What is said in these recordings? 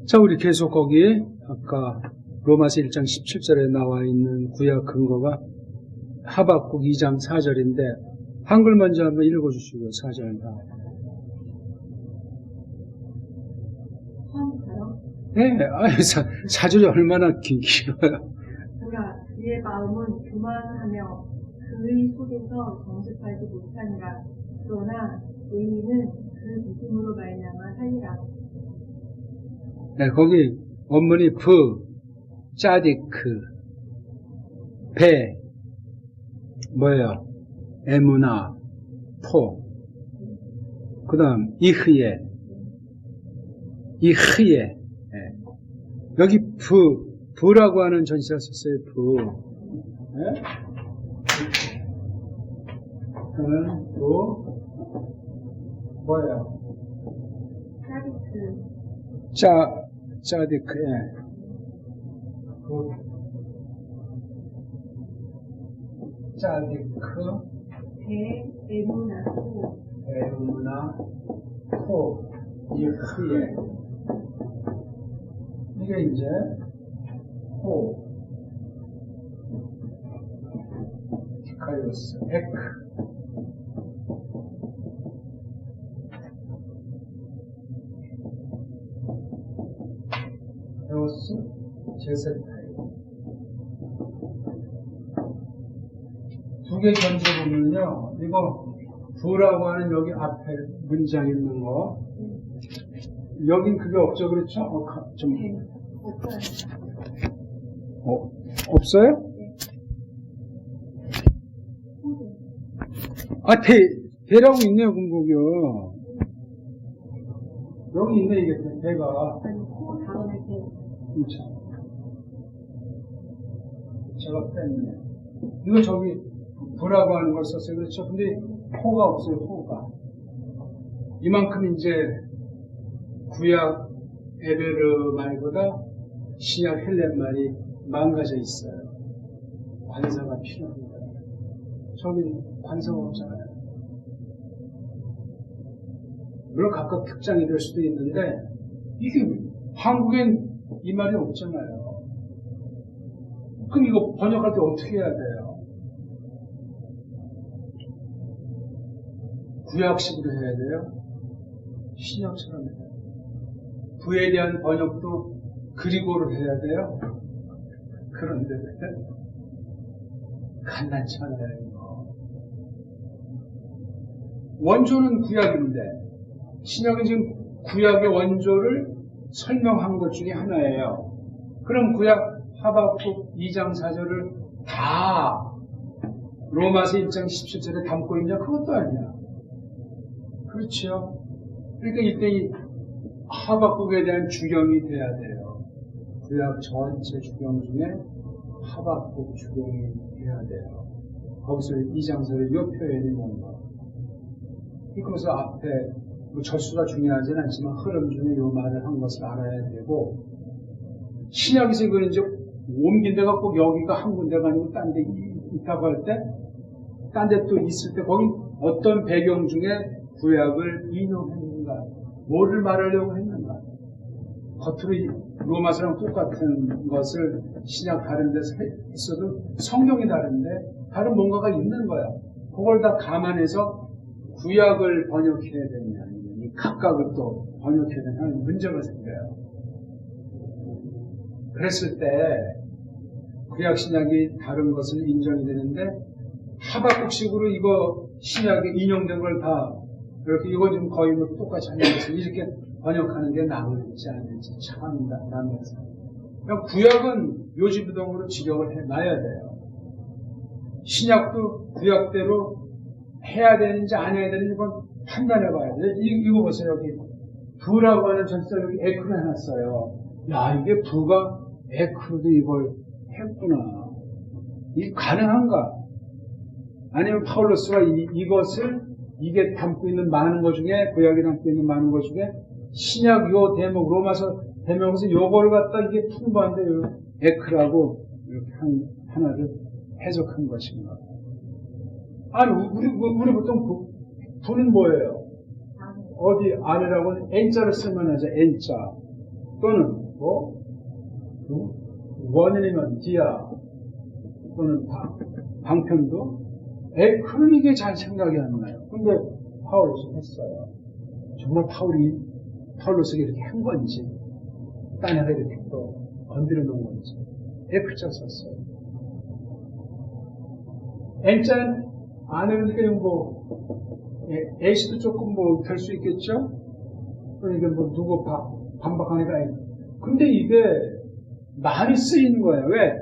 자, 우리 계속 거기 아까 로마서 1장 17절에 나와 있는 구약 근거가 하박국 2장 4절인데 한글 먼저 한번 읽어주시고요. 4절 다. 처음부터요? 네, 4절이 얼마나 길어요. 그가 그의 마음은 교만하며 그의 속에서 정직하지 못하니라. 그러나 의인은 그 믿음으로 말미암아 살리라. 네, 거기 원문이 짜디크, 뭐예요? 에무나, 그 다음, 이흐예. 네. 여기 부라고 하는 전치사 썼어요, 네? 그러면 뭐예요? 짜디크, 예. 짜디크, 에무나, 이흐예. 이게 이제, 디카이오스, 에크. 에오스, 제세타이. 두 개 견적보면요, 이거, 부라고 하는 여기 앞에 문장 있는 거, 여긴 그게 없죠, 그렇죠? 없어요? 대라고 있네요, 군국이요. 여기 있네, 이게 대가. 그렇죠. 제가 뺐네. 이거 저기 부라고 하는 걸 썼어요. 그렇죠? 근데 호가 없어요. 호가. 이만큼 이제 구약 에베르 말보다 신약 헬렌 말이 망가져 있어요. 관사가 필요합니다. 저긴 관사가 없잖아요. 물론 각각 특장이 될 수도 있는데 이게 한국엔 이 말이 없잖아요. 그럼 이거 번역할 때 어떻게 해야 돼요? 구약식으로 해야 돼요? 신약처럼 해야 돼요? 부에 대한 번역도 그리고로 해야 돼요? 그런데 간단치 않아요, 이거. 원조는 구약인데 신약은 지금 구약의 원조를 설명한 것 중에 하나예요. 그럼 구약 하박국 2장 4절을 다 로마서 1장 17절에 담고 있냐? 그것도 아니야. 그렇죠? 그러니까 이때 이 하박국에 대한 주경이 돼야 돼요. 구약 전체 주경 중에 하박국 주경이 돼야 돼요. 거기서 2장설의 요 표현이 뭔가. 그래서 앞에 뭐 절수가 중요하진 않지만 흐름 중에 요 말을 한 것을 알아야 되고, 신약에서 이걸 이제 옮긴 데가 꼭 여기가 한 군데가 아니고 딴 데 있다고 할 때, 딴 데 또 있을 때 거기 어떤 배경 중에 구약을 인용했는가, 뭐를 말하려고 했는가. 겉으로 로마서랑 똑같은 것을 신약 다른 데서 있어도 성경이 다른데 다른 뭔가가 있는 거야. 그걸 다 감안해서 구약을 번역해야 되느냐, 아니면 이 각각을 또 번역해야 되느냐 하는 문제가 생겨요. 그랬을 때 구약 신약이 다른 것을 인정이 되는데 하박국식으로 이거 신약에 인용된 걸 다 이렇게 이거 좀 거의 뭐 똑같이 하는 것을 이렇게 번역하는 게 나을지 아닐지 참 남면서. 그러니까 구약은 묘지부동으로 지적을 해놔야 돼요. 신약도 구약대로 해야 되는지 안 해야 되는지 건 판단해 봐야 돼요. 이거 보세요. 여기 부라고 하는 전치사 여기 에크로 해놨어요. 야, 이게 부가 에크로도 이걸 했구나. 이게 가능한가? 아니면 파울로스가 이것을 이게 담고 있는 많은 것 중에, 구약이 담고 있는 많은 것 중에 신약 요 대목, 로마서 대목에서 요거를 갖다 이게 풍부한데 에크라고 이렇게 하나를 해석한 것인가? 아니, 우리 보통 부는 뭐예요? 어디 아래라고는 N자를 쓸만 하죠. N자. 또는 뭐 원이면 디아 또는 방편도 그런 게 잘 생각이 안 나요. 근데 파울로스 했어요. 정말 파울로스가 이렇게 한 건지 딴 애가 이렇게 또 건드려 놓은 건지 F자 썼어요. N자는 안 해보니까 뭐 A씨도 조금 뭐 될 수 있겠죠? 그러니까 뭐 누구 반박하니까 근데 이게 많이 쓰이는 거예요. 왜?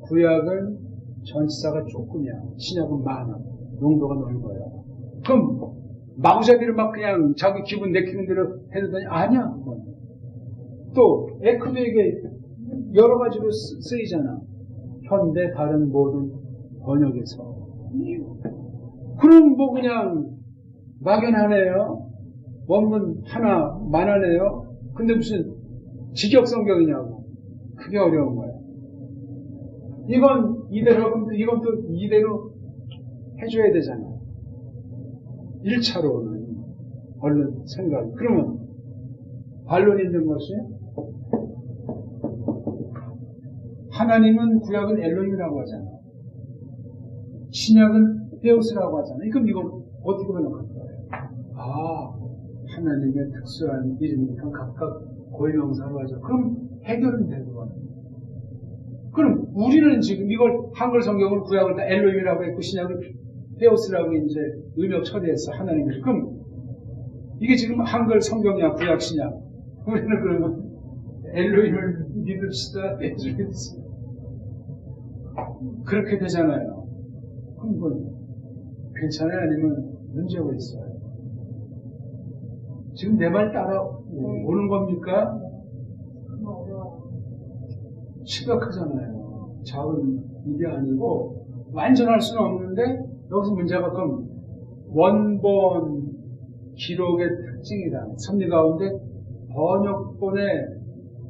구약은 전치사가 조금이야. 신약은 많아. 농도가 넓어요. 그럼 마구잡이를 막 그냥 자기 기분 내키는 대로 해도 되냐? 아니야. 또 에크도 이게 여러 가지로 쓰이잖아. 현대 다른 모든 번역에서. 그럼 뭐 그냥 막연하네요. 원문 하나 만하네요. 근데 무슨 직역 성경이냐고. 그게 어려운 거예요. 이건 이대로 하면 이건 또 이대로 해줘야 되잖아요. 1차로는 얼른 생각. 그러면 반론 있는 것이 하나님은 구약은 엘로힘이라고 하잖아. 신약은 데우스라고 하잖아. 그럼 이건 어떻게 번역할 거예요? 하나님의 특수한 이름이니까 각각 고유명사로 하죠. 그럼 해결은 되고. 그럼 우리는 지금 이걸 한글 성경을 구약을 다 엘로힘이라고 했고 신약을 데우스라고 이제 의역 처리했어. 하나님을. 그럼 이게 지금 한글 성경이야 구약 신약. 우리는 그러면 엘로힘을 믿읍시다. 데우스를 그렇게 되잖아요. 그럼 이건 괜찮아요? 아니면 문제가 있어요? 지금 내 말 따라오는 겁니까? 심각하잖아요. 작은 이게 아니고 완전할 수는 없는데 여기서 문제가 그럼 원본 기록의 특징이다. 섭리 가운데 번역본의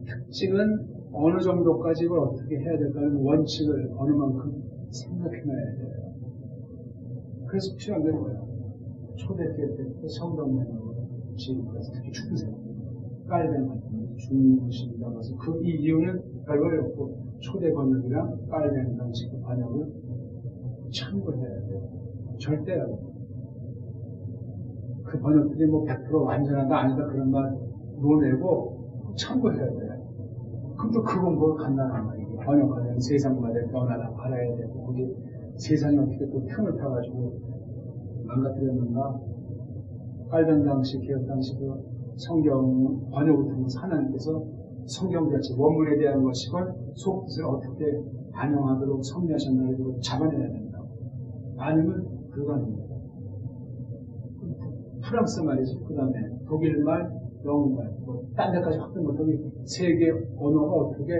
특징은 어느 정도까지 이걸 어떻게 해야 될까는 원칙을 어느 만큼 생각해놔야 돼요. 그래서 필요한 게 뭐예요? 초대때 성경문으로 지금까지 특히 중세 빨간 같은 중심이라고 해서 이 이유는 별거 없고 초대 번역이랑 빨간 방식 번역을 참고해야 돼요. 절대 안 돼요. 그 번역들이 뭐 100% 완전하다 아니다 그런 말 논내고 참고해야 돼요. 그럼 또 그건 뭐 간단한 말이에요. 번역하면 세상마다 변화나 알아야 되고 그게 세상이 어떻게 또 틈을 타가지고 망가뜨렸는가. 빨간 당시 개혁 당시도 성경 번역을 통해서 하나님께서 성경 자체 원문에 대한 것이건 속뜻을 어떻게 반영하도록 섭리하셨나를 잡아내야 된다. 아니면 불가능해요. 프랑스 말이지, 그 다음에 독일 말, 영어 말, 딴 데까지 확대 못하고 세계 언어가 어떻게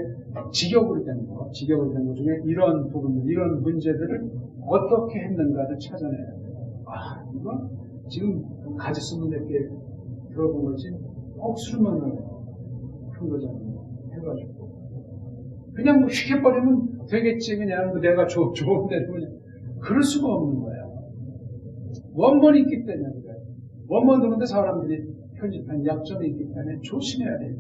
직역으로 된 거, 직역으로 된 것 중에 이런 부분들, 이런 문제들을 어떻게 했는가를 찾아내야 돼요. 이거 지금 가지수분들께 들어본 거지, 억수로만 큰 거잖아요. 해가지고. 그냥 뭐 쉽게 버리면 되겠지, 그냥 내가 좋은 대로 그냥. 그럴 수가 없는 거야. 원본이 있기 때문에 그래. 원본 듣는데 사람들이 편집한 약점이 있기 때문에 조심해야 돼요.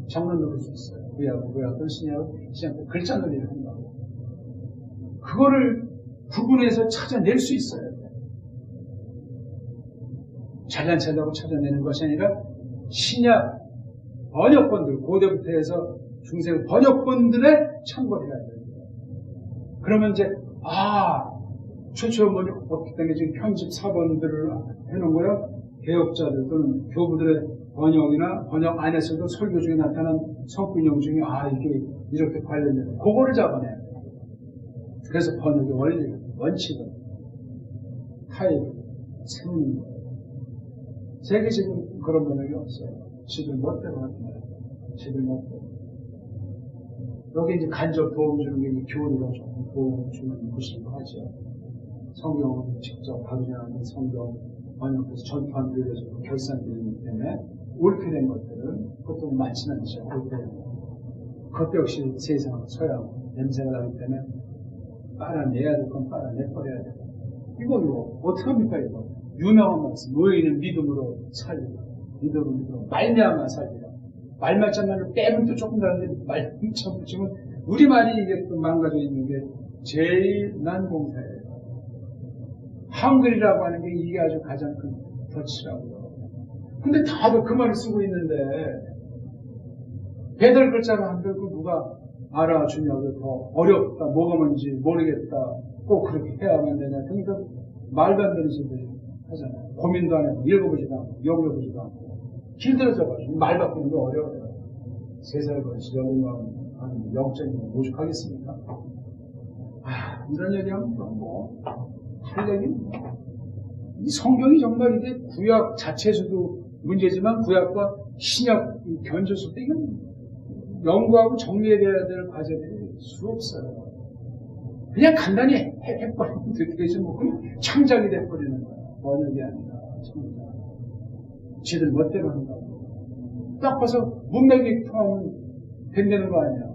장난 누를 수 있어요. 구약은 신약은 글자 놀이를 한다고. 그거를 구분해서 찾아낼 수 있어야 돼. 잘난 척하고 찾아내는 것이 아니라 신약 번역본들, 고대부터 해서 중세 번역본들에 참고해야 돼요. 그러면 이제 최초 어떻게 된 게 지금 편집 사본들을 해놓은 거요. 개혁자들 또는 교부들의 번역이나 번역 안에서도 설교 중에 나타난 성분용 중에 이게 이렇게 관련된 그거를 잡아내야 돼요. 그래서 번역의 원리, 원칙은 타입, 세우는 거예요. 세계적인 그런 번역이 없어요. 지들 멋대로 하는 거예요. 지들 멋대로. 여기 이제 간접 도움 주는 게 교리가 조금 도움 주는 것이기도 하죠. 성경을 직접 다루는 성경 번역해서 전파한 교회에서 결산되기 때문에 옳게 된 것들은 보통 많지는 않죠. 옳게 된 것. 그것 역시 세상, 서양, 냄새가 나기 때문에 빨아내야 될 건 빨아내버려야 되고. 이건 뭐, 어떻게 합니까, 이거? 유명한 말씀. 너희는 믿음으로 살리라. 믿음으로 말미암아 살리라. 말맞자말로 빼면 또 조금 다른데 말맞자 붙이면 우리말이 이게 또 망가져 있는 게 제일 난 공사예요. 한글이라고 하는 게 이게 아주 가장 큰 덫이라고요. 근데 다들 그 말을 쓰고 있는데 배달 글자를 안 들고 누가 알아주냐고 더 어렵다, 뭐가 뭔지 모르겠다, 꼭 그렇게 해야만 되냐 등등 말도 안 되는 소리를 하잖아요. 고민도 안 해도 읽어보지도 않고 읽어보지도 않고 길들여져가지고 말 바꾸는 게 어려워요. 3살 걸치 영웅하는 영적인 거 오죽하겠습니까? 이런 얘기하면 뭐 할 얘기 이 성경이 정말 이게 구약 자체에서도 문제지만 구약과 신약 견줬을 때 이건 연구하고 정리해야 될 과제들이 수 없어요. 그냥 간단히 해버리면 되지 뭐 창작이 돼버리는 거야. 번역이 아니라 창작. 지들 멋대로 한다고. 딱 봐서 문맥이 통하면 된다는 거 아니야.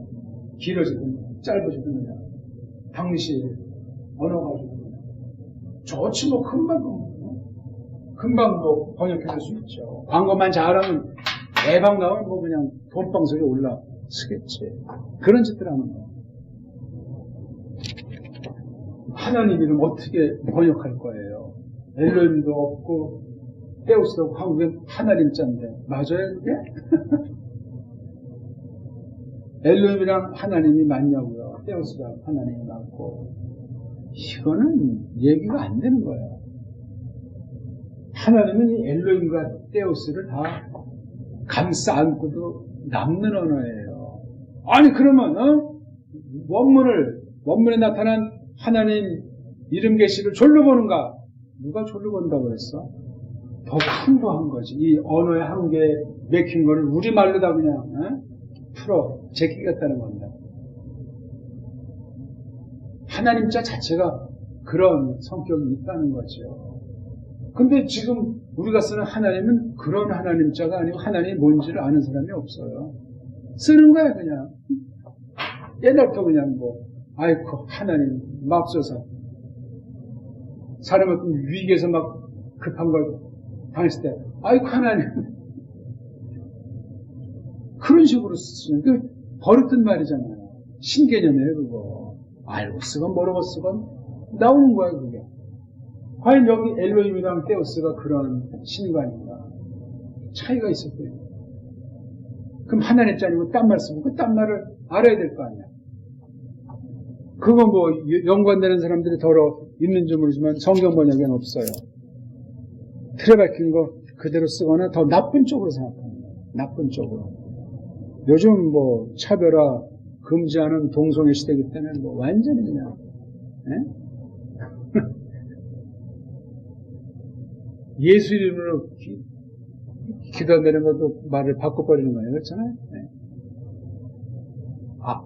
길어지든 짧아지든 그냥 당시에 언어 가지고 좋지 뭐 금방 뭐 번역해줄 수 있죠. 광고만 잘하면 대박 나오면 뭐 그냥 돈방석에 올라 쓰겠지. 그런 짓들 하는 거야. 하나님 이름 어떻게 번역할 거예요? 엘로힘도 없고 데우스도 없고 한국엔 하나님자인데 맞아요 그게? 엘로힘이랑 하나님이 맞냐고요? 데우스랑 하나님이 맞고 이거는 얘기가 안 되는 거예요. 하나님은 이 엘로힘과 데우스를 다 감싸 안고도 남는 언어예요. 아니 그러면 원문에 나타난 하나님 이름 계시를 졸로 보는가? 누가 졸로 본다고 그랬어? 더 풍부한 거지. 이 언어의 한계에 맥힌 거를 우리말로 다 그냥 풀어 제끼겠다는 겁니다. 하나님자 자체가 그런 성격이 있다는 거죠. 근데 지금 우리가 쓰는 하나님은 그런 하나님자가 아니고 하나님이 뭔지를 아는 사람이 없어요. 쓰는 거야 그냥. 옛날부터 그냥 아이고 하나님 맙소사. 사람을 위기에서 막 급한 걸 당했을 때 아이고 하나님. 그런 식으로 쓰는 그 버릇된 말이잖아요. 신개념이에요 그거. 알고 쓰건 모르고 쓰건 나오는 거야 그게. 과연 여기 엘로힘이랑 데우스가 그런 신관인가? 차이가 있었고요. 그럼 하나님자 아니고 딴 말 쓰고 그 딴 말을 알아야 될 거 아니야. 그거 연관되는 사람들이 더러 있는지 모르지만 성경 번역에는 없어요. 틀에 박힌 거 그대로 쓰거나 더 나쁜 쪽으로 생각하는 거예요. 나쁜 쪽으로. 요즘 차별화 금지하는 동성애 시대이기 때문에 완전히 그냥 예수 이름으로 기도한다는 것도 말을 바꿔버리는 거예요. 그렇잖아요? 네.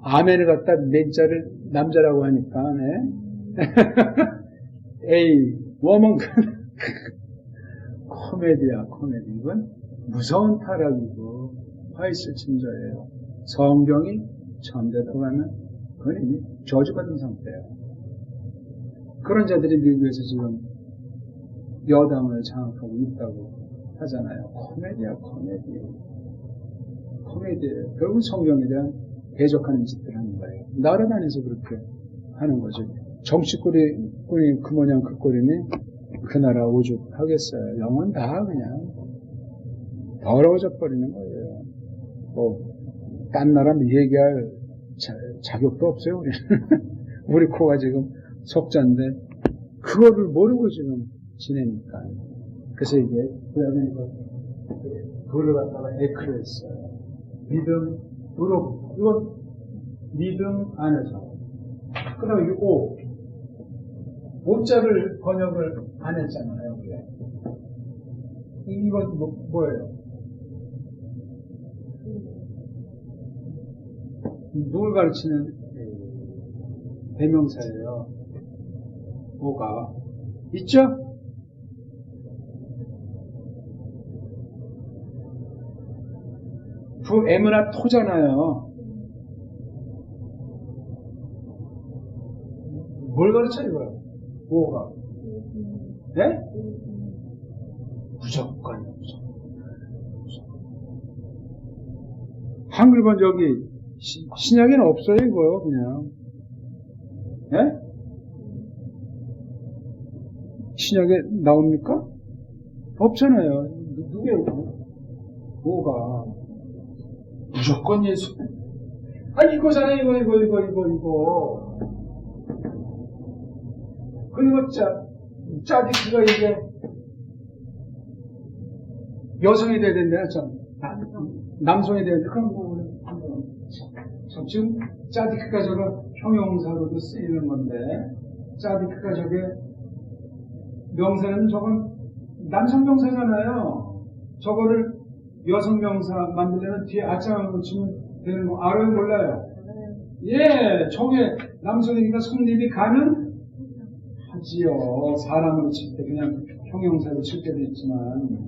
아멘을 갖다 맨자를 남자라고 하니까, 네. 에이, 워먼, 코미디야, 코미디. 이건 무서운 타락이고, 화 있을 징조예요. 성경이 처음대로 가면, 그건 이미 저주받은 상태예요. 그런 자들이 미국에서 지금 여당을 장악하고 있다고 하잖아요. 코미디야, 코미디. 코미디예요. 결국 성경에 대한 대적하는 짓들을 하는 거예요. 나라 다니면서 그렇게 하는 거죠. 정치꾼이 그 모양 그 꼴이니 그 나라 오죽하겠어요. 영은 다 그냥 더러워져 버리는 거예요. 딴 나라 얘기할 자격도 없어요. 우리 코가 지금 속자인데 그거를 모르고 지금 지내니까. 그래서 이게 구약은 그걸 갖다가 에크를 했어요. 믿음, 부르고 이건 믿음 안에서. 그 다음에 이 오자를 번역을 안 했잖아요. 이건 뭐예요? 누굴 가르치는 대명사예요. 오가 있죠? M나 토잖아요. 뭘 가르쳐요, 이거요? 오가. 네? 무조건. 한글 번역이 신약에는 없어요, 이거, 그냥. 예? 신약에 나옵니까? 없잖아요. 누구예요? 뭐가? 무조건 예수. 이거잖아요, 이거. 그리고 짜디크가 이제 여성이 돼야 된다, 남성이 돼야 된다. 그럼 뭐, 지금 짜디크가 저거 형용사로도 쓰이는 건데, 짜디크가 저게 명사는 저건 남성 명사잖아요. 저거를 여성 명사 만들려면 뒤에 아짱을 붙이면 되는 거 알아요, 몰라요? 예, 저게 남성이니까 성립이 가능하지요. 사람으로 칠 때 그냥 형용사로 칠 때도 있지만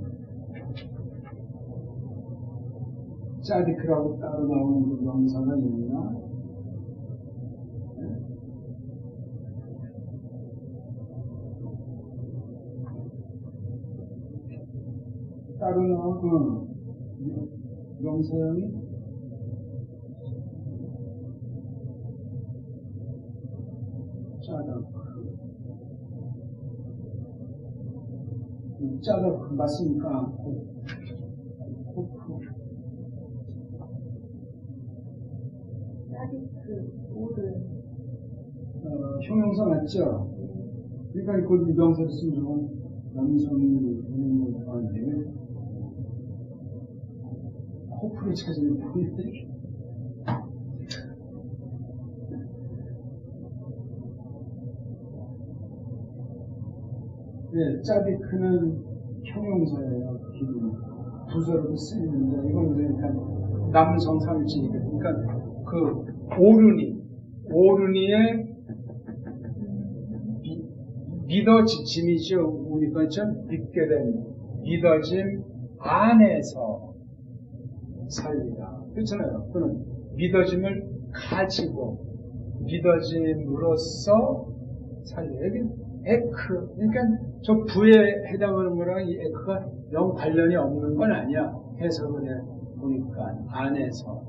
짜디크라고 따로 나오는 그 명사가 있나? 따로 나오는 명사형이 짜다크 맞습니까? 짜디크, 오른. 형용사 맞죠? 그러니까 그 명사를 쓰면 남성이 되는 것도 아닌데 코프를 찾으면 보이네. 네, 짜디크는 형용사예요. 부서로도 쓰이는데 이건 그러니까 남성 삼일치니까 그러니까 그 오르니의 믿어짐이죠. 우리가 좀 믿게 된 믿어짐 안에서 살리라. 그렇잖아요. 그는 믿어짐을 가지고 믿어짐으로써 살리라. 여기 에크, 그러니까 저 부에 해당하는 거랑 이 에크가 영 관련이 없는 건 아니야. 해석을 해 보니까 안에서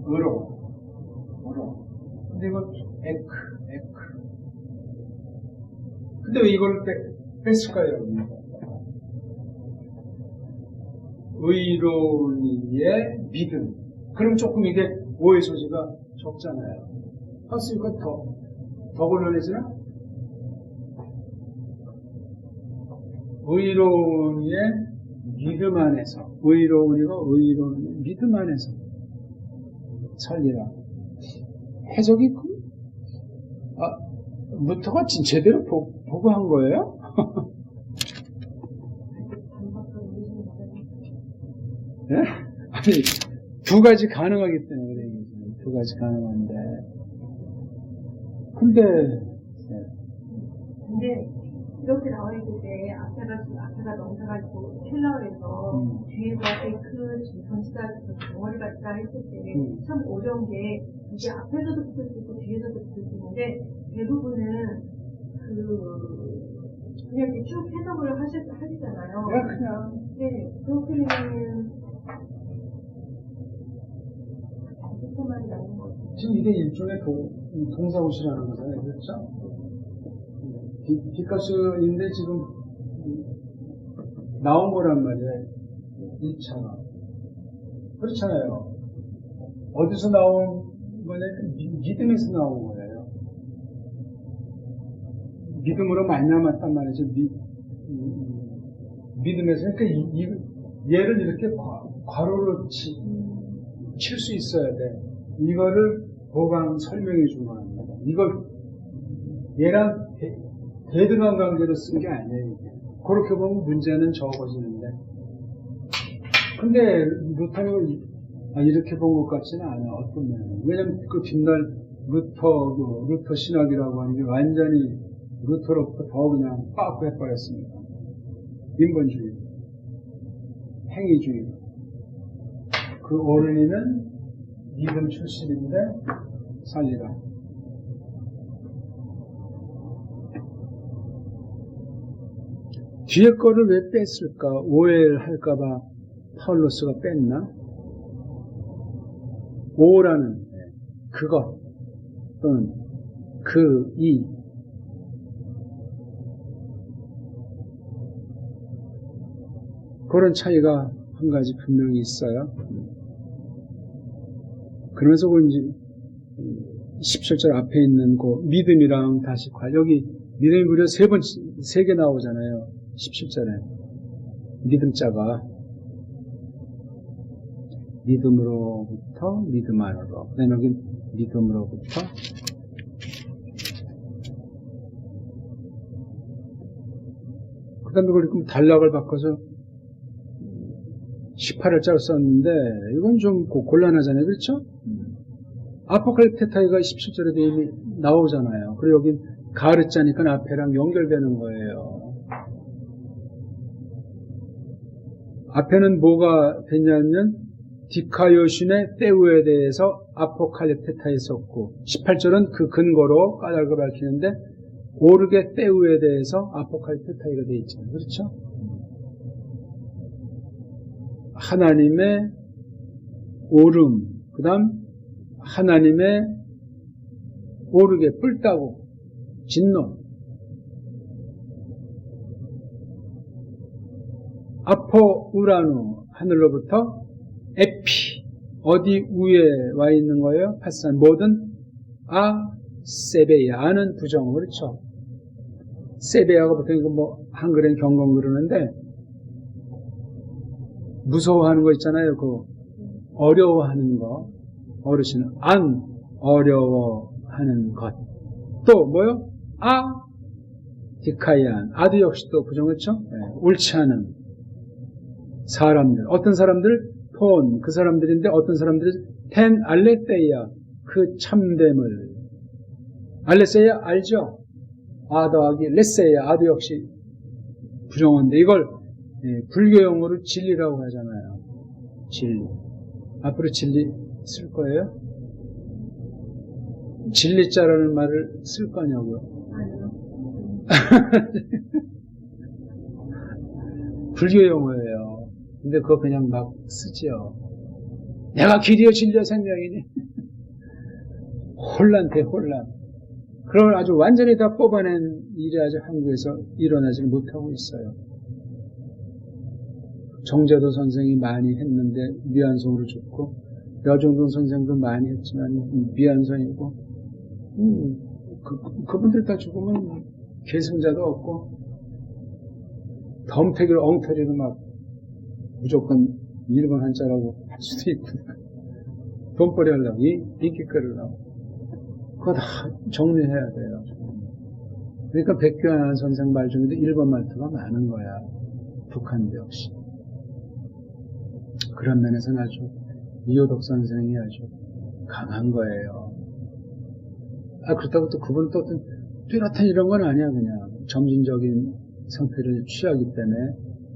으로. 근데 이거 에크. 근데 왜 이걸 뺐을까요, 여러분? 의로운이의 믿음. 그럼 조금 이게 오해 소지가 적잖아요. 했으니까 더 곤란해지나? 의로운이의 믿음 안에서, 의로운 믿음 안에서 살리라. 해석이 무터가 제대로 보고 한 거예요? 네? 아니, 두 가지 가능하기 때문에 두 가지 가능한데. 근데 이렇게 나와 있을 때 앞에가 명사가 있고 텔라에서 뒤에서 그 전치사 덩어리가 있다 했을 때 참 어려운 게 이게 앞에서도 붙을 수 있고 뒤에서도 붙을 수 있는데 대부분은 그냥 이렇게 쭉 해석을 하시잖아요. 그냥 네, 그렇게 되면 조금만 나는 거 같아요. 지금 이게 일종의 동사구시라는 거잖아요. 그렇죠? 뒷가스인데 지금 나온 거란 말이에요. 2차가. 그렇잖아요. 어디서 나온 거냐면 믿음에서 나온 거예요. 믿음으로 말미암았단 말이죠. 믿음에서. 그러니까 얘를 이렇게 괄호로 칠 수 있어야 돼. 이거를 보강 설명해 준 겁니다. 이걸 얘랑 대등한 관계로 쓴 게 아니에요. 이게. 그렇게 보면 문제는 적어지는데. 근데 루터는 이렇게 본 것 같지는 않아요. 어떤 면은. 왜냐면 그 뒷날 루터 신학이라고 하는 게 완전히 루터로부터 더 그냥 빠꾸 해버렸습니다. 인본주의, 행위주의. 그 어른이는 믿음 출신인데 살리라. 뒤에 거를 왜 뺐을까? 오해를 할까봐 파울로스가 뺐나? 오라는 그것 또는 이 그런 차이가 한 가지 분명히 있어요. 그러면서 이제 17절 앞에 있는 그 믿음이랑 다시 여기 믿음이 무려 세 개 나오잖아요. 17절에 믿음자가 믿음으로부터 믿음 안으로, 그다음에 여기 믿음으로부터 그다음에 그걸 단락을 바꿔서 18일자로 썼는데 이건 좀 곤란하잖아요. 그렇죠? 아포칼립테타이가 17절에도 이미 나오잖아요. 그리고 여긴 가르자니까 앞에랑 연결되는 거예요. 앞에는 뭐가 됐냐면 디카요신의 때우에 대해서 아포칼립테타에 썼고 18절은 그 근거로 까닭을 밝히는데 오르게 때우에 대해서 아포칼립테타이가 되어 있잖아요. 그렇죠? 하나님의 오름, 그 다음 하나님의 오르게 뿔따고 진노, 아포 우라누 하늘로부터 에피 어디 위에 와 있는 거예요? 파산 뭐든 세베야 아는 부정. 그렇죠? 세베야가 보통 이거 뭐 한글엔 경건 그러는데 무서워하는 거 있잖아요. 그 어려워하는 거. 어르신은 안 어려워하는 것. 또 뭐요? 디카이안. 아도 역시 또 부정. 그렇죠? 네. 옳지 않은 사람들. 어떤 사람들? 폰. 그 사람들인데 어떤 사람들이 텐 알레테이아. 그 참됨을. 알레세야 알죠? 더하기 레세야. 아도 역시 부정어인데 이걸 불교 용어로 진리라고 하잖아요. 진리. 앞으로 진리 쓸 거예요? 진리자라는 말을 쓸 거냐고요? 불교 용어예요. 근데 그거 그냥 막 쓰죠. 내가 길이요 진리요 생명이니? 혼란 대혼란. 그걸 아주 완전히 다 뽑아낸 일이 아직 한국에서 일어나지 못하고 있어요. 정제도 선생이 많이 했는데 미완성으로 죽고 여정동 선생도 많이 했지만 미완성이고 그분들 다 죽으면 계승자도 없고 덤태기로 엉터리로 막 무조건 일본 한자라고 할 수도 있고 돈벌이 하려고 인기 끌으려고 그거 다 정리해야 돼요. 그러니까 백교환 선생 말 중에도 일본 말투가 많은 거야. 북한도 역시. 그런 면에서는 아주 이호덕 선생이 아주 강한 거예요. 그렇다고 또 그분은 또 어떤 뚜렷한 이런 건 아니야. 그냥 점진적인 상태를 취하기 때문에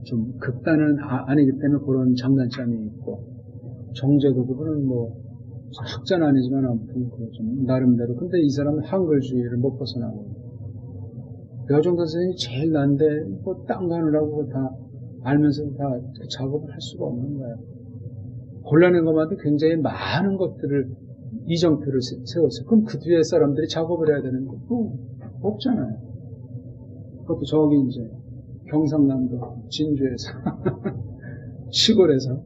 좀 극단은 아니기 때문에 그런 장단점이 있고 정제도 그분은 뭐 학자는 아니지만 아무튼 좀 나름대로. 근데 이 사람은 한글주의를 못 벗어나고 여정도 선생님이 제일 난데 뭐 딴 거 하느라고 다 알면서도 다 작업을 할 수가 없는 거예요. 골라낸 것만도 굉장히 많은 것들을 이정표를 세웠어요. 그럼 그 뒤에 사람들이 작업을 해야 되는 거 없잖아요. 그것도 저기 이제 경상남도 진주에서 시골에서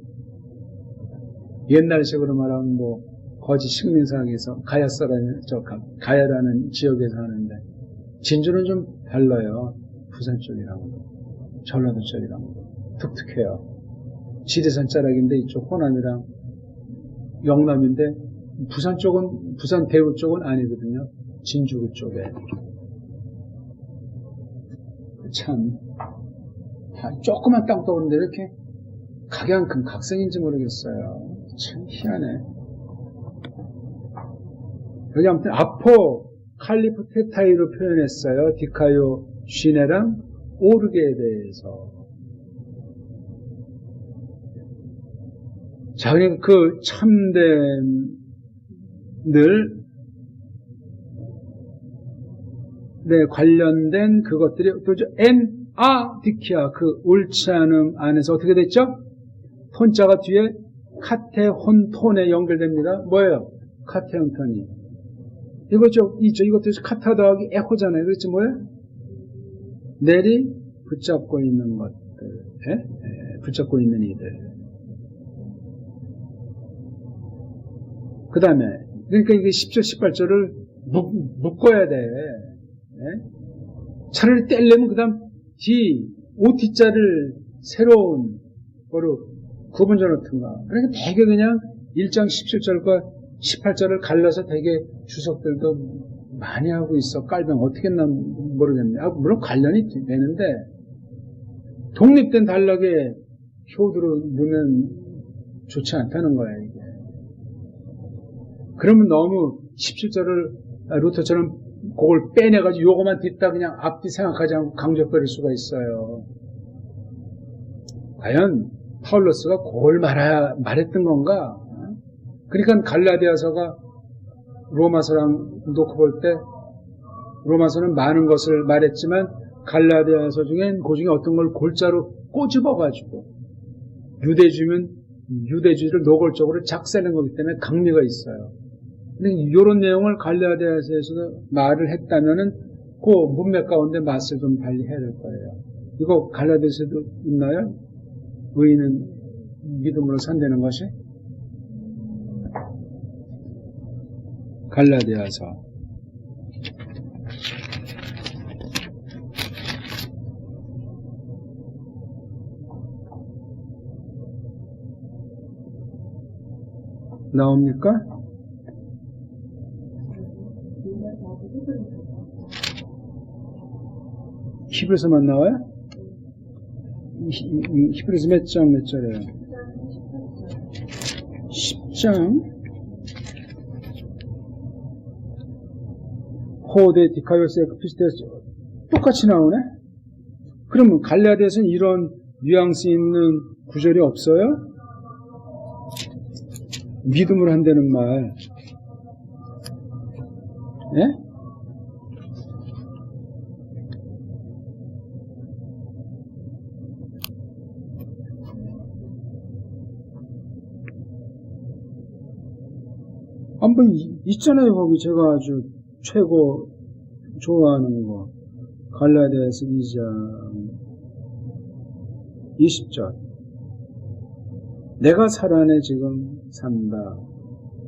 옛날식으로 말하면 뭐 거지 식민사학에서 가야라는 지역에서 하는데 진주는 좀 달라요. 부산 쪽이랑 전라도 쪽이랑 독특해요. 지리산 자락인데 이쪽 호남이랑 영남인데 부산 쪽은 부산 대구 쪽은 아니거든요. 진주 쪽에 참 조그만 땅 떠오르는데 이렇게 각양큰 각성인지 모르겠어요. 참 희한해. 여기 아무튼 아포 칼리프테타이로 표현했어요. 디카요 시네랑 오르게에 대해서. 자, 그러니까 그 참됨을 관련된 그것들이 또죠. 디키아 그 옳지 않음 안에서 어떻게 됐죠? 톤자가 뒤에 카테혼톤에 연결됩니다. 뭐예요? 카테혼톤이. 이것도 카타 더하기 에호잖아요. 그렇지 뭐예요? 넬이 붙잡고 있는 것들, 붙잡고 있는 이들. 그 다음에, 그러니까 이게 10절, 18절을 묶어야 돼. 차라리 떼려면 그 다음 OT자를 새로운 거로 구분져 놓든가. 그러니까 되게 그냥 1장 17절과 18절을 갈라서 되게 주석들도 많이 하고 있어. 깔병 어떻게 했나 모르겠네. 물론 관련이 되는데 독립된 단락에 효도로 넣으면 좋지 않다는 거야 이게. 그러면 너무 17절을 루터처럼 그걸 빼내가지고 요거만 뒷다 그냥 앞뒤 생각하지 않고 강조버릴 수가 있어요. 과연 파울로스가 그걸 말했던 건가? 그러니까 갈라디아서가 로마서랑 놓고 볼 때 로마서는 많은 것을 말했지만 갈라디아서 중엔 그 중에 어떤 걸 골자로 꼬집어가지고 유대주의를 노골적으로 작살낸 거기 때문에 강미가 있어요. 근데 이런 내용을 갈라디아서에서도 말을 했다면은 그 문맥 가운데 맛을 좀 달리해야 될 거예요. 이거 갈라디아서도 있나요? 의인은 믿음으로 산다는 것이? 갈라디아서. 나옵니까? 히브리서만 나와요? 히브리서 몇 절이에요? 10장. 호데 디카요스 에크피스테스 똑같이 나오네? 그러면 갈라디아서는 이런 뉘앙스 있는 구절이 없어요? 믿음으로 한다는 말. 예? 한번 있잖아요. 거기 제가 아주 최고 좋아하는 거. 갈라디아서 2장 20절. 내가 살아내 지금 산다.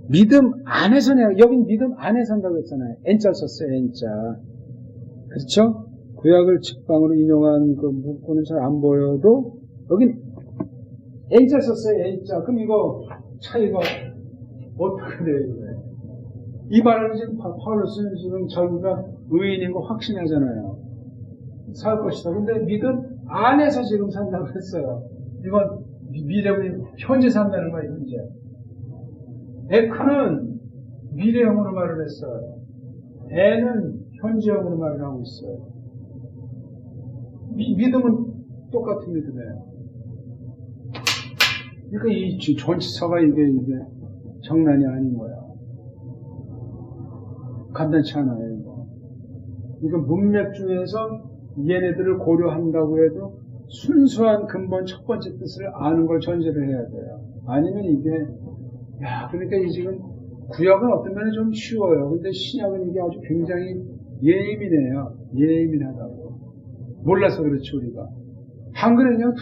믿음 안에서 여긴 믿음 안에 산다고 했잖아요. N자 썼어요. N자. 그렇죠? 구약을 직방으로 인용한 그 문구는 잘 안 보여도 여긴 N자 썼어요. N자. 그럼 이거 차이가 어떻게 돼요? 이 말은 지금 파울로스는 지금 자기가 의인인 거 확신하잖아요. 살 것이다. 근데 믿음 안에서 지금 산다고 했어요. 이건 미래는 현재 산다는 거예요. 현재. 에크는 미래형으로 말을 했어요. 애는 현재형으로 말을 하고 있어요. 믿음은 똑같은 믿음이에요. 그러니까 이 전치사가 이게 장난이 아닌 거야. 간단치 않아요, 이거. 이건 문맥 중에서 얘네들을 고려한다고 해도 순수한 근본 첫 번째 뜻을 아는 걸 전제를 해야 돼요. 아니면 이게, 그러니까 이 지금 구약은 어떤 면에 좀 쉬워요. 근데 신약은 이게 아주 굉장히 예민해요. 예민하다고. 몰라서 그렇지, 우리가. 한글은 그냥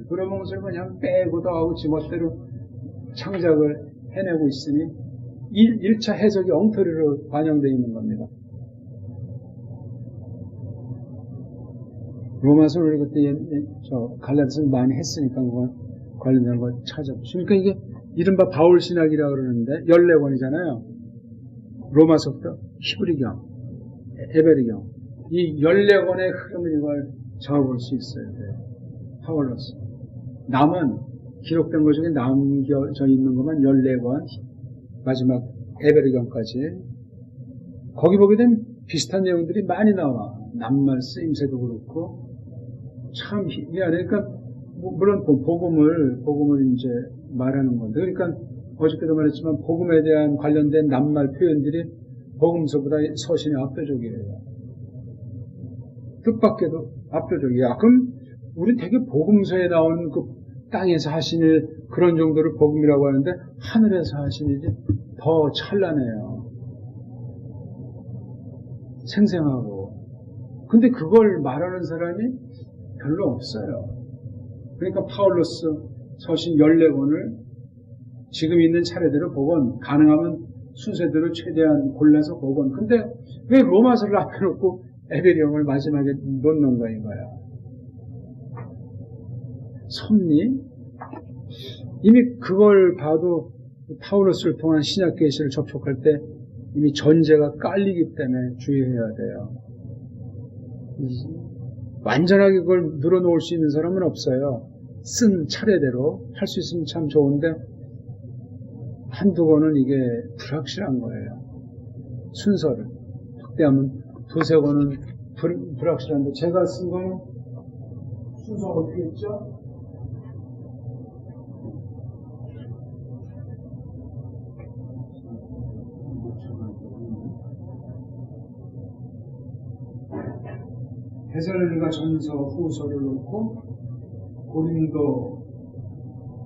두루뭉술 그냥 빼고도 하고 지멋대로 창작을 해내고 있으니 1차 해석이 엉터리로 반영되어 있는 겁니다. 로마서를 그때 갈라디아서 많이 했으니까 그거 관련된 거 찾아보시면 그러니까 이게 이른바 바울 신학이라고 그러는데 14권이잖아요. 로마서부터 히브리경, 에베리경 이 14권의 흐름을 이걸 잡아볼 수 있어요. 파울로스. 남은 기록된 것 중에 남겨져 있는 것만 14권 마지막 에베리경까지 거기 보게 되면 비슷한 내용들이 많이 나와. 낱말 쓰임새도 그렇고 참 희한해. 그러니까 물론 복음을 이제 말하는 건데 그러니까 어저께도 말했지만 복음에 대한 관련된 낱말 표현들이 복음서보다 서신이 압도적이에요. 뜻밖에도 압도적이야. 그럼 우리 되게 복음서에 나오는 그 땅에서 하신 일 그런 정도를 복음이라고 하는데 하늘에서 하신 일이 더 찬란해요. 생생하고. 근데 그걸 말하는 사람이 별로 없어요. 그러니까 파울로스 서신 14권을 지금 있는 차례대로 복원, 가능하면 순서대로 최대한 골라서 복원. 근데 왜 로마서를 앞에 놓고 에베리형을 마지막에 놓는 거야, 이거야. 섭리? 이미 그걸 봐도 파울로스를 통한 신약 계시를 접촉할 때 이미 전제가 깔리기 때문에 주의해야 돼요. 완전하게 그걸 늘어놓을 수 있는 사람은 없어요. 쓴 차례대로 할 수 있으면 참 좋은데 한두 권은 이게 불확실한 거예요. 순서를 확대하면 두세 권은 불확실한데 제가 쓴 거는 순서가 어떻게 있죠? 데살로니가 전서 후서를 놓고 고린도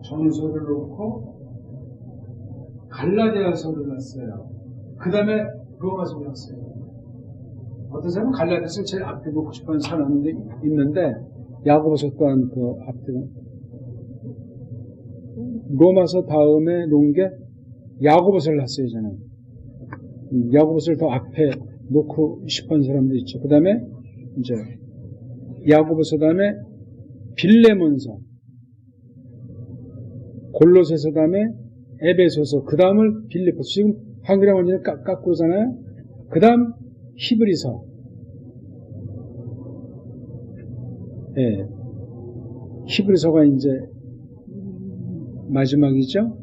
전서를 놓고 갈라디아서를 놨어요. 그 다음에 로마서를 놨어요. 어떤 사람은 갈라디아서를 제일 앞에 놓고 싶어하는 사람이 있는데 야고보서 또한 그 앞에 로마서 다음에 놓은 게 야고보서를 놨어요. 저는 야고보서를 더 앞에 놓고 싶어하는 사람도 있죠. 그 다음에 이제 야고보서 다음에 빌레몬서, 골로새서 다음에 에베소서, 그 다음을 빌립보서. 지금 한글에 완전히 깎고잖아요. 그 다음 히브리서. 예. 히브리서가 이제 마지막이죠.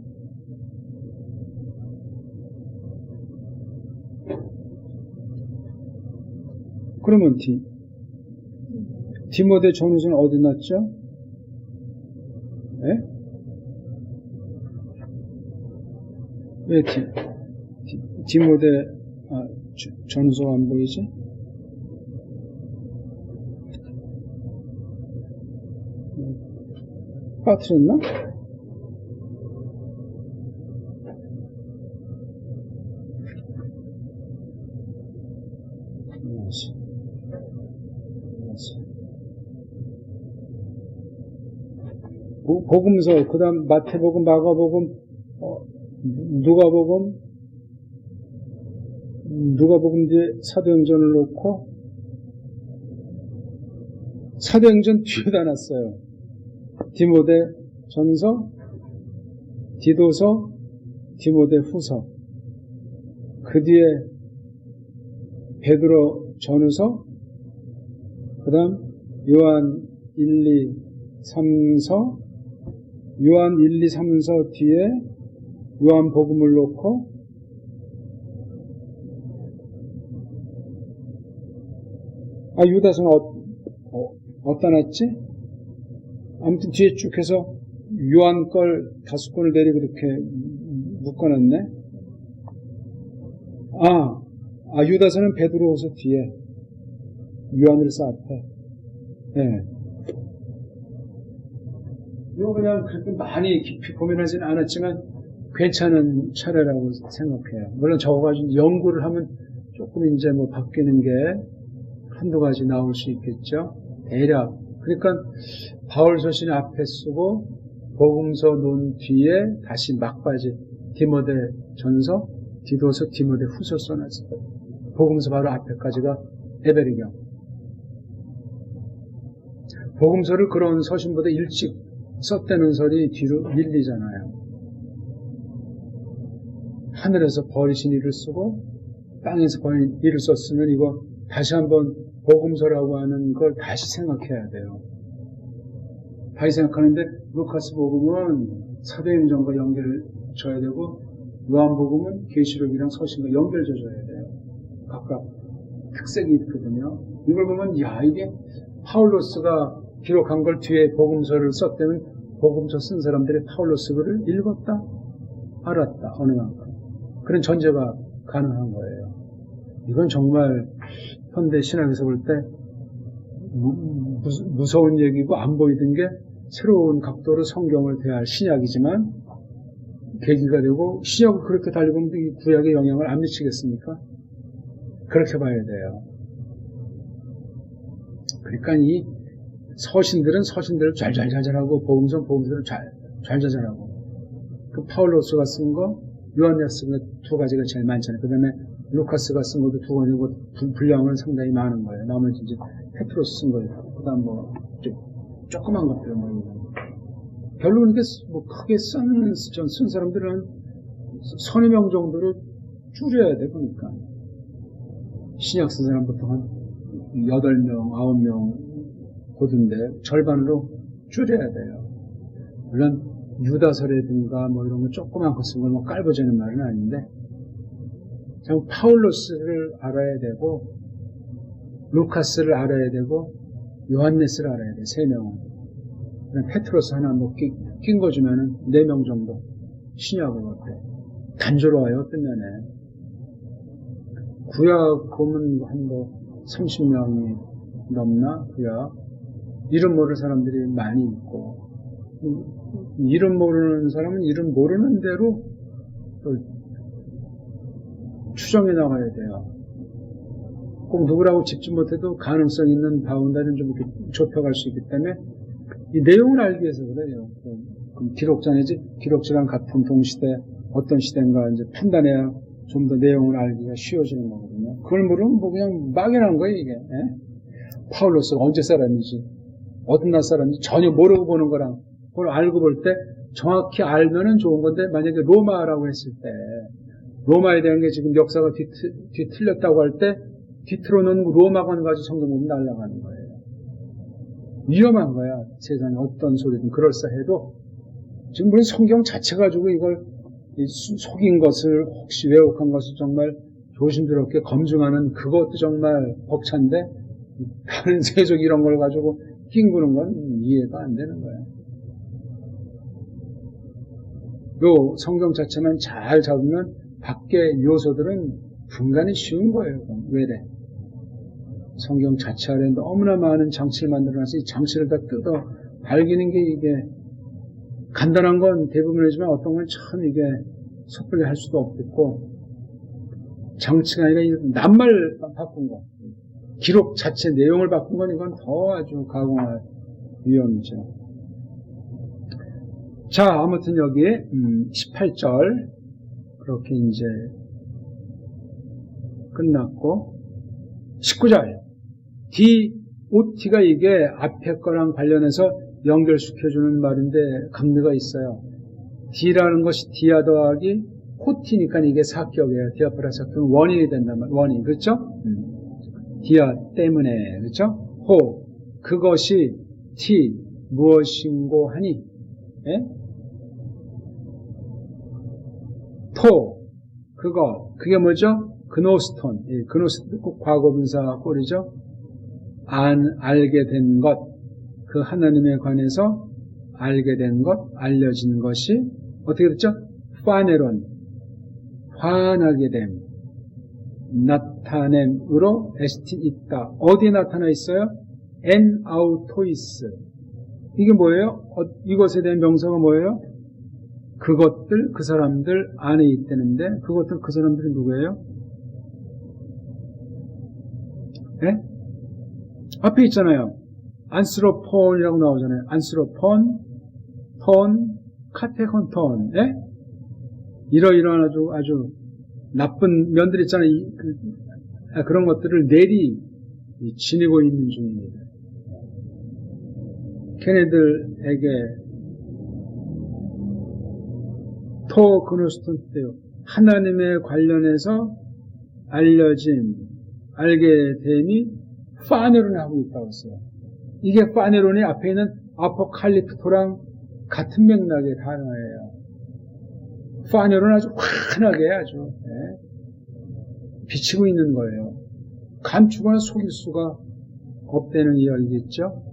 그러면 디모데 전후서는 어디 났죠? 예? 왜 디모데 전후서가 안 보이지? 빠뜨렸나? 복음서, 그 다음 마태복음, 마가복음, 누가복음 뒤에 사도행전을 놓고 사도행전 뒤에다 놨어요. 디모데 전서, 디도서, 디모데 후서. 그 뒤에 베드로 전후서, 그 다음 요한 1, 2, 3서, 요한 1, 2, 3서 뒤에 요한 복음을 놓고 유다서는 어디다 놨지? 아무튼 뒤에 쭉 해서 요한 걸 5권을 내리고 이렇게 묶어놨네. 유다서는 베드로후서 뒤에 요한일서 앞에. 네. 이거 그냥 그렇게 많이 깊이 고민하지는 않았지만 괜찮은 차례라고 생각해요. 물론 적어가지고 연구를 하면 조금 이제 뭐 바뀌는 게 한두 가지 나올 수 있겠죠. 대략. 그러니까 바울서신 앞에 쓰고 복음서 논 뒤에 다시 막바지 디모데 전서, 디도서, 디모데 후서 써놨어요. 복음서 바로 앞에까지가 에베리경. 복음서를 그런 서신보다 일찍 썼다는 설이 뒤로 밀리잖아요. 하늘에서 버리신 일을 쓰고 땅에서 버린 일을 썼으면 이거 다시 한번 복음서라고 하는 걸 다시 생각해야 돼요. 다시 생각하는데 루카스 복음은 사도행전과 연결줘야 되고 요한복음은 계시록이랑 서신과 연결줘야 돼요. 각각 특색이 있거든요. 이걸 보면 이게 파울로스가 기록한 걸 뒤에 복음서를 썼다면 복음서 쓴 사람들이 파울로스 글을 읽었다, 알았다, 어느 만큼 그런 전제가 가능한 거예요. 이건 정말 현대 신학에서 볼 때 무서운 얘기고 안 보이던 게 새로운 각도로 성경을 대할 신약이지만 계기가 되고, 신약을 그렇게 달리보면 이 구약에 영향을 안 미치겠습니까? 그렇게 봐야 돼요. 그러니까 이 서신들은 서신들을 잘 하고, 복음서는 잘 전하고, 그 파울로스가 쓴 거, 요한네가 쓴 거 두 가지가 제일 많잖아요. 그 다음에 루카스가 쓴 것도 두 가지고, 분량은 상당히 많은 거예요. 나머지 이제 페트로스 쓴 거예요. 그 다음 뭐, 조그만 것들, 별로 그렇게 크게 쓴 사람들은 서너 명 정도로 줄여야 돼, 그러니까. 신약 쓴 사람부터 한 8명, 9명 고든데 절반으로 줄여야 돼요. 물론 유다서라든가 이런 거 조그만 거 쓴 걸 깔보자는 말은 아닌데, 참 파울로스를 알아야 되고, 루카스를 알아야 되고, 요한네스를 알아야 돼, 3명은. 페트로스 하나 낀 거 주면은 4명 정도 신약을 어때? 단조로워요, 어떤 면에. 구약 보면 한 30명이 넘나? 구약. 이름 모르는 사람들이 많이 있고, 이름 모르는 사람은 이름 모르는 대로 추정해 나가야 돼요. 꼭 누구라고 짚지 못해도 가능성 있는 바운다리는 좀 이렇게 좁혀갈 수 있기 때문에 이 내용을 알기 위해서 그래요. 그럼 기록자랑 같은 동시대, 어떤 시대인가 이제 판단해야 좀 더 내용을 알기가 쉬워지는 거거든요. 그걸 모르면 그냥 막연한 거예요, 이게. 파울로스가 언제 사람인지, 어떤 날 사람인지 전혀 모르고 보는 거랑, 그걸 알고 볼 때 정확히 알면은 좋은 건데, 만약에 로마라고 했을 때, 로마에 대한 게 지금 역사가 뒤틀렸다고 할 때, 뒤틀어놓은 로마관 가지고 성경 보면 날아가는 거예요. 위험한 거야. 세상에 어떤 소리든 그럴싸해도 지금 우리 성경 자체 가지고 이걸 속인 것을 혹시 왜곡한 것을 정말 조심스럽게 검증하는 그것도 정말 벅찬데 다른 세속 이런 걸 가지고 낑구는 건 이해가 안 되는 거야. 요 성경 자체만 잘 잡으면 밖에 요소들은 분간이 쉬운 거예요. 왜래? 성경 자체 안에 너무나 많은 장치를 만들어놔서 이 장치를 다 뜯어 밝히는 게 이게 간단한 건 대부분이지만 어떤 건 참 이게 섣불리 할 수도 없겠고, 장치가 아니라 낱말 바꾼 거, 기록 자체 내용을 바꾼 건 이건 더 아주 가공할 위험이죠. 자, 아무튼 여기 18절 그렇게 이제 끝났고, 19절 DOT가 이게 앞에 거랑 관련해서 연결시켜주는 말인데 감리가 있어요. D라는 것이 디아 더하기 호티니까 이게 사격이에요. 디아프라 사격은 원인이 된단 말이에요. 원인, 그렇죠? 디아 때문에, 그렇죠? 호, 그것이 T, 무엇인고 하니, 예? 토, 그게 뭐죠? 그노스톤, 그노스톤 꼭 과거분사 꼴이죠. 알게 된 것, 그 하나님에 관해서 알게 된 것, 알려진 것이 어떻게 됐죠? 파네론, 환하게 됨, 나타냄으로 ST 있다. 어디에 나타나 있어요? 엔 아우토이스. 이게 뭐예요? 이것에 대한 명사가 뭐예요? 그것들, 그 사람들 안에 있다는데, 그것들, 그 사람들이 누구예요? 예? 앞에 있잖아요. 안스로폰이라고 나오잖아요. 안스로폰, 톤, 카테콘 톤, 예? 이러이러한 아주 나쁜 면들 있잖아요. 그런 것들을 내리 지니고 있는 중입니다. 걔네들에게 그노스톤 때요. 하나님에 관련해서 알게 됨이 파네론하고 있다고 했어요. 이게 파네론이 앞에 있는 아포칼립토랑 같은 맥락의 단어예요. 파네론은 아주 환하게 아주 비치고 있는 거예요. 감추거나 속일 수가 없다는 이야기겠죠.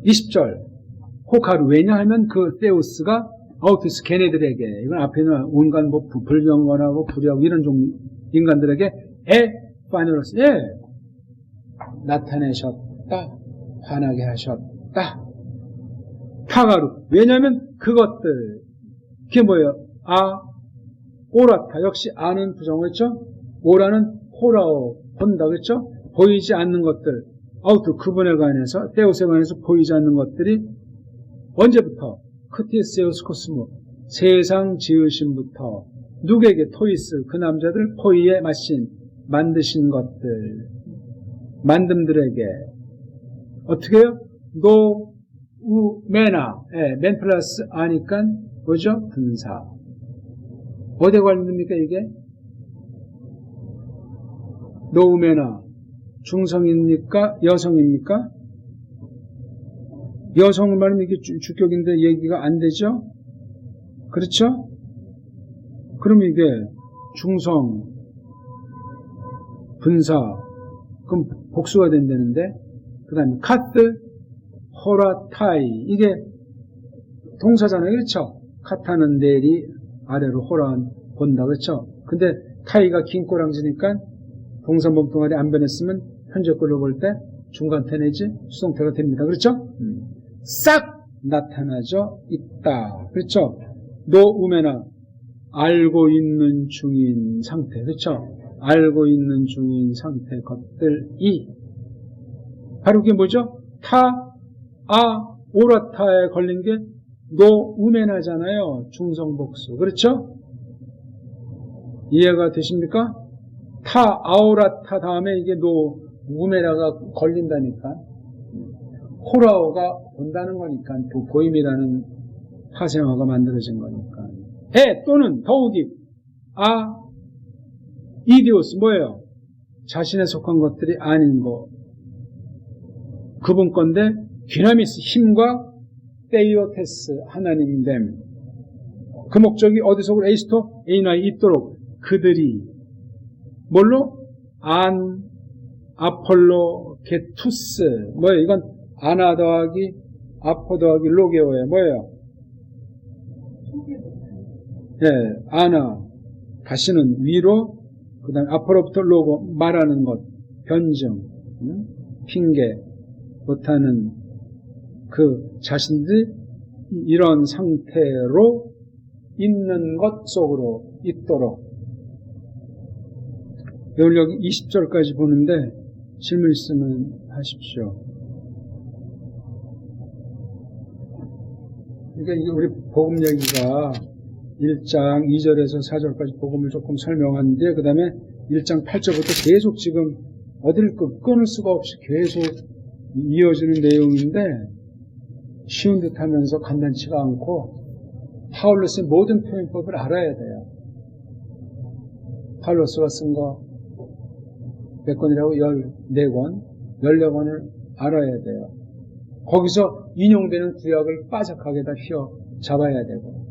(20절) 호카루, 왜냐하면 그 세우스가 아우토스 걔네들에게, 이건 앞에 있는 온갖 불경건하고 불의하고 이런 종 인간들에게 파네로스, 나타내셨다. 화나게 하셨다. 타가루. 왜냐하면 그것들. 그게 뭐예요? 오라타. 역시 아는 부정어였죠? 오라는 호라오. 본다. 그렇죠? 보이지 않는 것들. 아우트 그분에 관해서, 때옷에 관해서 보이지 않는 것들이 언제부터? 크티세우스 코스모. 세상 지으심부터 누구에게 토이스 그 남자들 포이에 만드신 것들 만듦들에게 어떻게 해요? 노우메나 맨 플러스 아니까 뭐죠? 분사. 어디에 관련됩니까 이게? 노우메나 중성입니까? 여성입니까? 여성 말은 이게 주격인데 얘기가 안 되죠? 그렇죠? 그럼 이게 중성, 분사, 그럼 복수가 된다는데, 그 다음에 카트, 호라타이, 이게 동사잖아요. 그렇죠? 카타는 내리, 아래로 호라는 본다. 그렇죠? 근데 타이가 긴 꼬랑지니까 동사범동아리 안 변했으면 현재 걸로 볼 때 중간태 내지 수동태가 됩니다. 그렇죠? 싹 나타나죠. 있다. 그렇죠? 노우메나 알고 있는 중인 상태. 그렇죠? 알고 있는 중인 상태 것들이 바로 그게 뭐죠? 오라타에 걸린 게 노우메나잖아요. 중성복수. 그렇죠? 이해가 되십니까? 아오라타 다음에 이게 노우메나가 걸린다니까. 호라오가 본다는 거니까 보임이라는 파생어가 만들어진 거니까. 또는 더욱이 이디오스 뭐예요? 자신에 속한 것들이 아닌 거. 그분 건데 디나미스 힘과 테이오테스 하나님됨. 그 목적이 어디서 에이스토 에이나에 있도록 그들이 뭘로? 아폴로 게투스 뭐예요? 이건 아나 더하기 아포 더하기 로게오에 뭐예요? 아나 다시는 위로 그 다음에 아폴로부터 로고 말하는 것 변증 핑계 못하는 그 자신들이 이런 상태로 있는 것 속으로 있도록 여기 20절까지 보는데 질문 있으면 하십시오. 그러니까 우리 복음 얘기가 1장 2절에서 4절까지 복음을 조금 설명하는데 그 다음에 1장 8절부터 계속 지금 어딜 끊을 수가 없이 계속 이어지는 내용인데 쉬운 듯 하면서 간단치가 않고 파울로스의 모든 표현법을 알아야 돼요. 파울로스가 쓴 거 몇 권이라고? 14권, 14권을 알아야 돼요. 거기서 인용되는 구약을 빠삭하게 다 휘어 잡아야 되고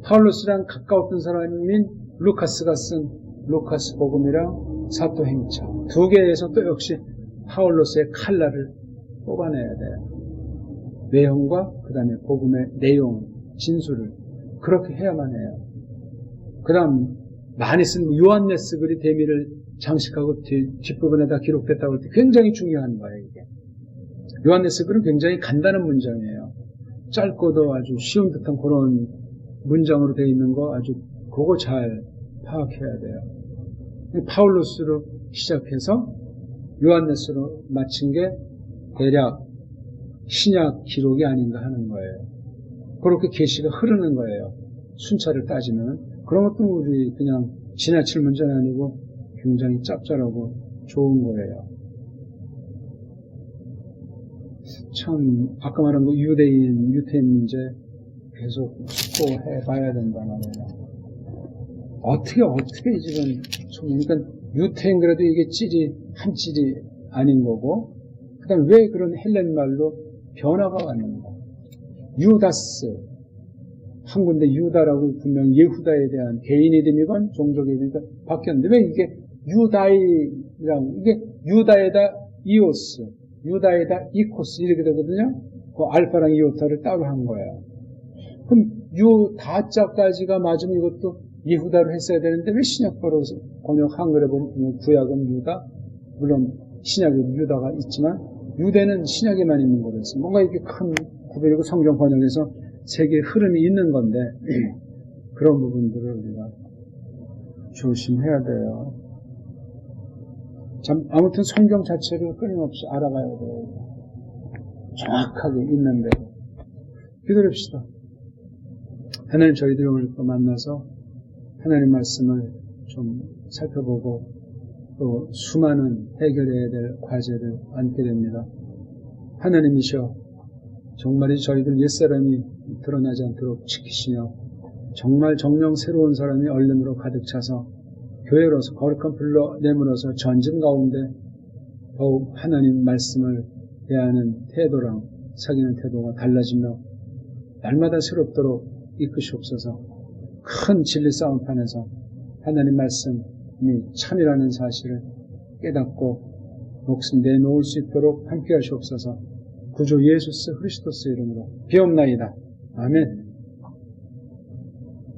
파울로스랑 가까웠던 사람인 루카스가 쓴 루카스 복음이랑 사도행차 두 개에서 또 역시 파울로스의 칼날을 뽑아내야 돼요. 외형과 그 다음에 복음의 내용, 진술을 그렇게 해야만 해요. 그 다음 많이 쓴 요한네스 글이 대미를 장식하고 뒷부분에다 기록됐다고 할 때 굉장히 중요한 거예요. 이게 요한네스 글은 굉장히 간단한 문장이에요. 짧고도 아주 쉬운 듯한 그런 문장으로 되어 있는 거 아주 그거 잘 파악해야 돼요. 파울로스로 시작해서 요한네스로 마친 게 대략 신약 기록이 아닌가 하는 거예요. 그렇게 계시가 흐르는 거예요. 순차를 따지면. 그런 것도 우리 그냥 지나칠 문제는 아니고 굉장히 짭짤하고 좋은 거예요. 참 아까 말한 거 유대인 문제 계속 숙고해 봐야 된다 말이에요. 어떻게 이 집은 그러니까 유태인 그래도 이게 한 찔이 아닌 거고 그 다음 왜 그런 헬렌 말로 변화가 왔는가. 유다스 한 군데 유다라고 분명 예후다에 대한 개인 이름이건 종족의 이름이건 바뀌었는데 왜 이게 유다이랑 이게 유다에다 이오스 유다에다 이코스 이렇게 되거든요. 그 알파랑 이오타를 따로 한 거예요. 그럼 유다자까지가 맞으면 이것도 예후다로 했어야 되는데 왜 신약바로 번역 한글에 보면 구약은 유다 물론 신약에도 유다가 있지만 유대는 신약에만 있는 거라서 뭔가 이렇게 큰 구별이고 성경 번역에서 세계의 흐름이 있는 건데 그런 부분들을 우리가 조심해야 돼요. 참 아무튼 성경 자체를 끊임없이 알아가야 돼요. 정확하게 있는 대로. 기다립시다. 하나님 저희들이 오늘 또 만나서 하나님 말씀을 좀 살펴보고 또 수많은 해결해야 될 과제를 안게 됩니다. 하나님이셔 정말이 저희들 옛사람이 드러나지 않도록 지키시며 정말 정령 새로운 사람이 얼른으로 가득 차서 교회로서 거룩한 불로 내물어서 전진 가운데 더욱 하나님 말씀을 대하는 태도랑 사귀는 태도가 달라지며 날마다 새롭도록 이끄시옵소서. 큰 진리 싸움판에서 하나님 말씀이 참이라는 사실을 깨닫고 목숨 내놓을 수 있도록 함께 하시옵소서. 구주 예수 그리스도의 이름으로 비옵나이다. 아멘.